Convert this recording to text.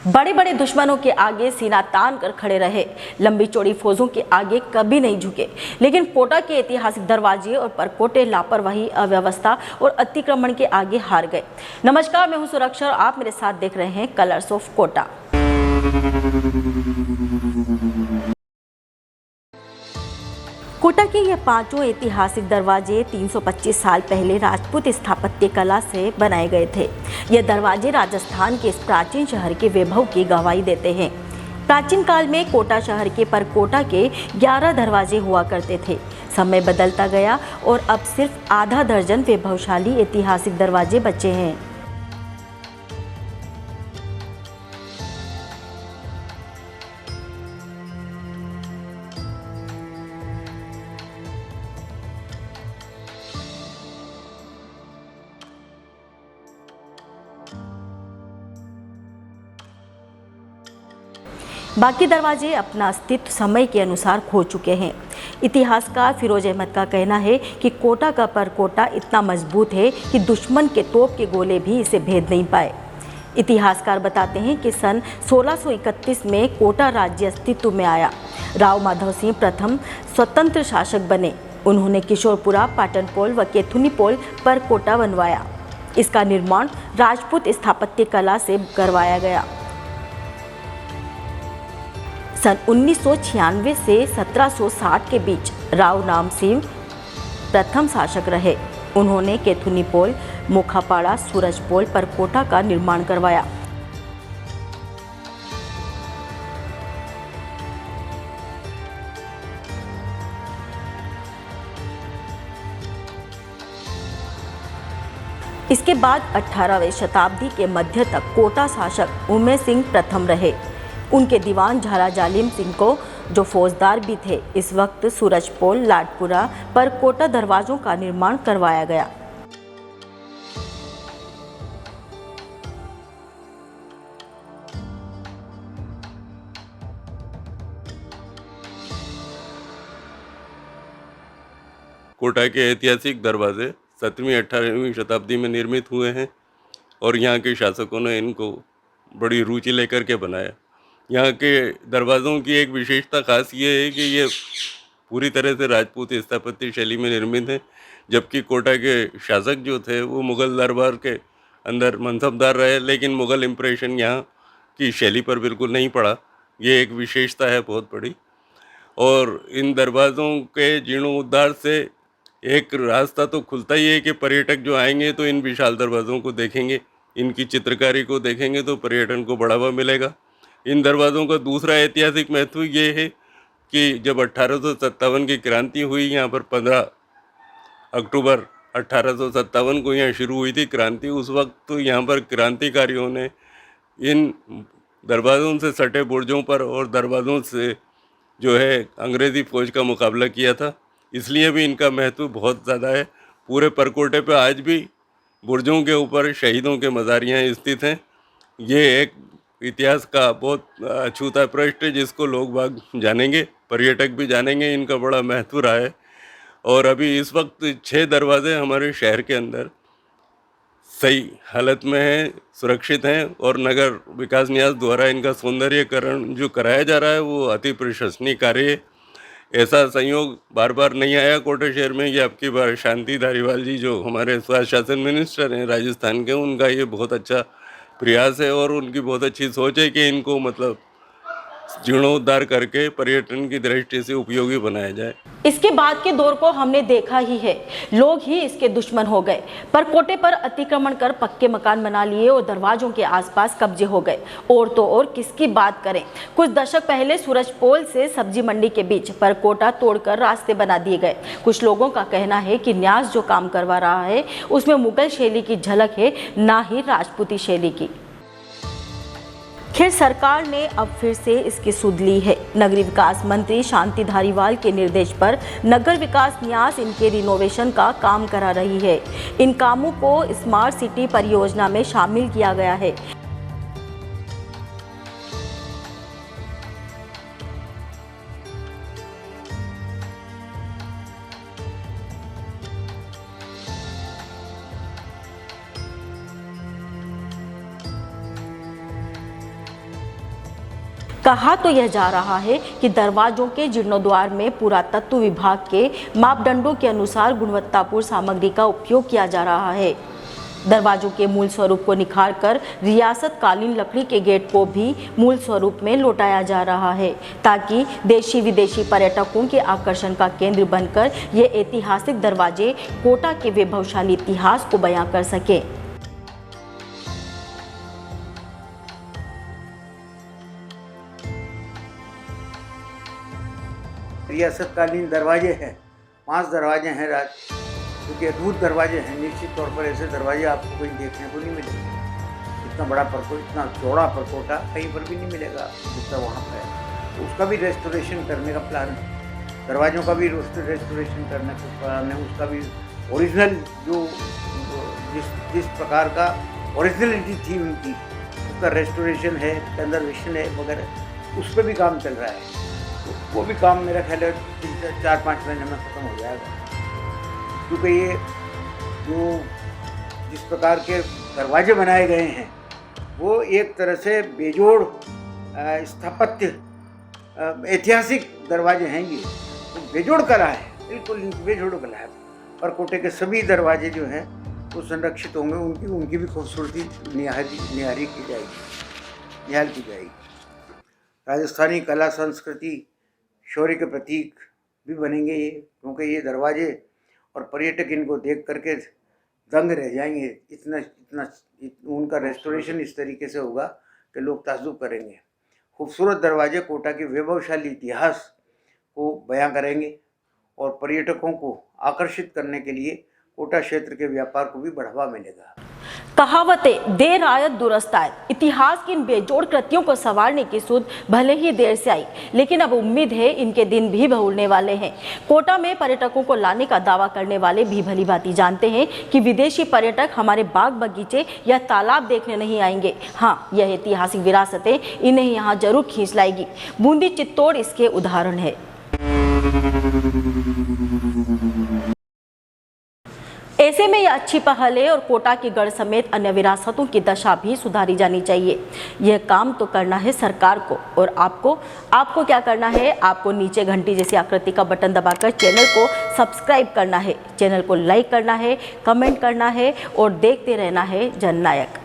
बड़े बड़े दुश्मनों के आगे सीना तान कर खड़े रहे, लंबी चौड़ी फौजों के आगे कभी नहीं झुके। लेकिन कोटा के ऐतिहासिक दरवाजे और परकोटे लापरवाही, अव्यवस्था और अतिक्रमण के आगे हार गए। नमस्कार, मैं हूं सुरक्षा और आप मेरे साथ देख रहे हैं कलर्स ऑफ कोटा। कोटा के ये पांचों ऐतिहासिक दरवाजे 325 साल पहले राजपूत स्थापत्य कला से बनाए गए थे। ये दरवाजे राजस्थान के इस प्राचीन शहर के वैभव की गवाही देते हैं। प्राचीन काल में कोटा शहर के परकोटा के 11 दरवाजे हुआ करते थे। समय बदलता गया और अब सिर्फ आधा दर्जन वैभवशाली ऐतिहासिक दरवाजे बचे हैं। बाकी दरवाजे अपना अस्तित्व समय के अनुसार खो चुके हैं। इतिहासकार फिरोज अहमद का कहना है कि कोटा का परकोटा इतना मजबूत है कि दुश्मन के तोप के गोले भी इसे भेद नहीं पाए। इतिहासकार बताते हैं कि सन 1631 में कोटा राज्य अस्तित्व में आया। राव माधव सिंह प्रथम स्वतंत्र शासक बने। उन्होंने किशोरपुरा, पाटनपोल व केथुनीपोल पर कोटा बनवाया। इसका निर्माण राजपूत स्थापत्य कला से करवाया गया। सन 1996 से 1760 के बीच राव नाम सिंह प्रथम शासक रहे। उन्होंने केथुनीपोल, मोखापाड़ा, सूरजपोल पर कोटा का निर्माण करवाया। इसके बाद 18वीं शताब्दी के मध्य तक कोटा शासक उमेश सिंह प्रथम रहे। उनके दीवान झाला जालिम सिंह को, जो फौजदार भी थे, इस वक्त सूरजपोल, लाडपुरा पर कोटा दरवाजों का निर्माण करवाया गया। कोटा के ऐतिहासिक दरवाजे 17वीं-18वीं शताब्दी में निर्मित हुए हैं और यहाँ के शासकों ने इनको बड़ी रुचि लेकर के बनाया। यहाँ के दरवाज़ों की एक विशेषता खास ये है कि ये पूरी तरह से राजपूत स्थापत्य शैली में निर्मित हैं, जबकि कोटा के शासक जो थे वो मुग़ल दरबार के अंदर मनसबदार रहे, लेकिन मुग़ल इम्प्रेशन यहाँ की शैली पर बिल्कुल नहीं पड़ा। ये एक विशेषता है बहुत बड़ी। और इन दरवाज़ों के जीर्णोद्धार से एक रास्ता तो खुलता ही है कि पर्यटक जो आएंगे तो इन विशाल दरवाज़ों को देखेंगे, इनकी चित्रकारी को देखेंगे तो पर्यटन को बढ़ावा मिलेगा। इन दरवाज़ों का दूसरा ऐतिहासिक महत्व ये है कि जब 1857 की क्रांति हुई, यहाँ पर 15 अक्टूबर 1857 को यहाँ शुरू हुई थी क्रांति। उस वक्त तो यहाँ पर क्रांतिकारियों ने इन दरवाज़ों से सटे बुर्जों पर और दरवाज़ों से जो है अंग्रेज़ी फ़ौज का मुकाबला किया था, इसलिए भी इनका महत्व बहुत ज़्यादा है। पूरे परकोटे पे आज भी बुर्जों के ऊपर शहीदों के मज़ारियाँ स्थित हैं। ये एक इतिहास का बहुत अछूता पृष्ठ है जिसको लोग बाग जानेंगे, पर्यटक भी जानेंगे। इनका बड़ा महत्व रहा है। और अभी इस वक्त 6 दरवाजे हमारे शहर के अंदर सही हालत में हैं, सुरक्षित हैं और नगर विकास न्यास द्वारा इनका सौंदर्यीकरण जो कराया जा रहा है वो अति प्रशंसनीय कार्य है। ऐसा संयोग बार बार नहीं आया कोटा शहर में। ये आपकी बार शांति धारीवाल जी जो हमारे स्वास्थ्य शासन मिनिस्टर हैं राजस्थान के, उनका ये बहुत अच्छा प्रयास है और उनकी बहुत अच्छी सोच है कि इनको मतलब जीर्णोद्धार करके पर्यटन की दृष्टि से उपयोगी बनाया जाए। इसके बाद के दौर को हमने देखा ही है, लोग ही इसके दुश्मन हो गए। परकोटे पर अतिक्रमण कर पक्के मकान बना लिए और दरवाजों के आसपास कब्जे हो गए। और तो और किसकी बात करें, कुछ दशक पहले सूरजपोल से सब्जी मंडी के बीच परकोटा तोड़कर रास्ते बना दिए गए। कुछ लोगों का कहना है कि न्यास जो काम करवा रहा है उसमें मुगल शैली की झलक है, ना ही राजपूती शैली की। खैर, सरकार ने अब फिर से इसकी सुध ली है। नगरीय विकास मंत्री शांति धारीवाल के निर्देश पर नगर विकास न्यास इनके रिनोवेशन का काम करा रही है। इन कामों को स्मार्ट सिटी परियोजना में शामिल किया गया है। कहा तो यह जा रहा है कि दरवाजों के जीर्णोद्वार में पुरातत्व विभाग के मापदंडों के अनुसार गुणवत्तापूर्ण सामग्री का उपयोग किया जा रहा है। दरवाजों के मूल स्वरूप को निखारकर रियासत कालीन लकड़ी के गेट को भी मूल स्वरूप में लौटाया जा रहा है, ताकि देशी विदेशी पर्यटकों के आकर्षण का केंद्र बनकर ये ऐतिहासिक दरवाजे कोटा के वैभवशाली इतिहास को बयां कर सके। रियासतकालीन दरवाजे हैं, 5 दरवाजे हैं क्योंकि अद्भुत दरवाजे हैं। निश्चित तौर पर ऐसे दरवाजे आपको कहीं देखने को नहीं मिलेंगे। इतना बड़ा इतना चौड़ा परकोटा कहीं पर भी नहीं मिलेगा जितना वहाँ पर है। तो उसका भी रेस्टोरेशन करने का प्लान है, दरवाज़ों का भी रेस्टोरेशन करने का प्लान है। उसका भी ओरिजिनल जो जिस प्रकार का ओरिजिनलिटी थी उनकी, उसका रेस्टोरेशन है, कंजर्वेशन है वगैरह, उस पर भी काम चल रहा है। तो वो भी काम मेरा ख्याल है 4-5 महीने में ख़त्म हो जाएगा, क्योंकि ये जो जिस प्रकार के दरवाजे बनाए गए हैं वो एक तरह से बेजोड़ स्थापत्य ऐतिहासिक दरवाजे हैं। ये तो बेजोड़ कला है, बिल्कुल बेजोड़ कला है। पर कोटे के सभी दरवाजे जो हैं वो संरक्षित होंगे, उनकी भी खूबसूरती निहाल की जाएगी। राजस्थानी कला संस्कृति शौर्य के प्रतीक भी बनेंगे ये, क्योंकि ये दरवाजे और पर्यटक इनको देख करके दंग रह जाएंगे। इतना उनका रेस्टोरेशन इस तरीके से होगा कि लोग ताज्जुब करेंगे। खूबसूरत दरवाजे कोटा के वैभवशाली इतिहास को बयां करेंगे और पर्यटकों को आकर्षित करने के लिए कोटा क्षेत्र के व्यापार को भी बढ़ावा मिलेगा। कहावतें देर आयत दुरुस्त आयत, इतिहास की इन बेजोड़ कृतियों को संवारने की सूझ भले ही देर से आई, लेकिन अब उम्मीद है इनके दिन भी बहुरने वाले हैं। कोटा में पर्यटकों को लाने का दावा करने वाले भी भली भांति जानते हैं कि विदेशी पर्यटक हमारे बाग बगीचे या तालाब देखने नहीं आएंगे। हाँ, यह ऐतिहासिक विरासतें इन्हें यहाँ जरूर खींच लाएगी। बूंदी चित्तौड़ इसके उदाहरण है। ऐसे में यह अच्छी पहल है और कोटा की गढ़ समेत अन्य विरासतों की दशा भी सुधारी जानी चाहिए। यह काम तो करना है सरकार को, और आपको क्या करना है? आपको नीचे घंटी जैसी आकृति का बटन दबाकर चैनल को सब्सक्राइब करना है, चैनल को लाइक करना है, कमेंट करना है और देखते रहना है जननायक।